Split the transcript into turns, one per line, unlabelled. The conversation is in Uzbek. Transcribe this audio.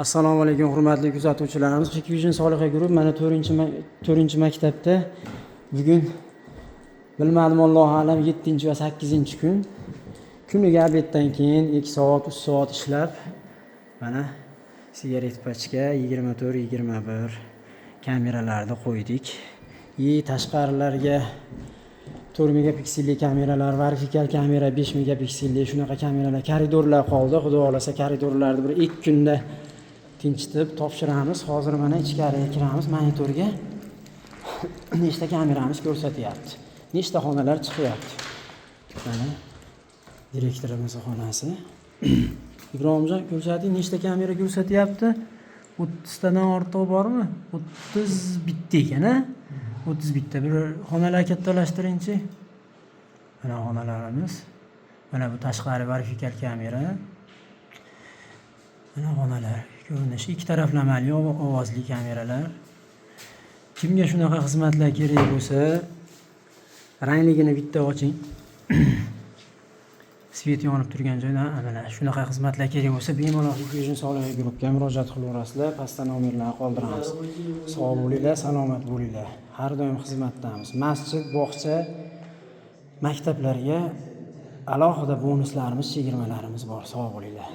Assalomu alaykum hurmatli kuzatuvchilarimiz. Vision Solihiy guruh mana 4-maktabda bugun bilmadim Alloh alam 7 va 8-kun kuniga obeddan keyin 2 soat, 3 soat ishlab mana sigaret pachka 24-21 kameralarni qo'ydik. Tashqarilarga 4 megapikselli kameralar, vertikal kamera 5 megapikselli shunaqa kameralar, koridorlar qoldi. Xudo xolasa koridorlarni bir 2 kunda tinchitib topshiramiz. Hozir mana ichkariga kiramiz. Monitorga nechta kameramiz ko'rsatyapti. Nechta xonalar chiqyapti. Mana direktorimizning xonasi. Ibrohimjon ko'rsating, nechta kamera ko'rsatyapti? 30 tadan ortiq bormi? 30 bitta ekan-a? 30 bitta. Bir xonalar kattalashtiringchi. Mana xonalarimiz. Mana bu tashqari vertikal kamera. Mana xonalar ko'rinishi 2 taraflamali ovozli kameralar. Kimga shunaqa xizmatlar kerak bo'lsa, rangligini bitta oching. Svet yonib turgan joyda mana shunaqa xizmatlar kerak bo'lsa, bemalol Vision Solihiy guruhga murojaat qilaverasizlar. Pastda nomerlarni qoldiramiz. Sog' bo'linglar, salomat bo'linglar. Har doim xizmatdamiz. Masjid, bog'cha, maktablarga alohida bonuslarimiz, chegirmalarimiz bor. Sog' bo'linglar.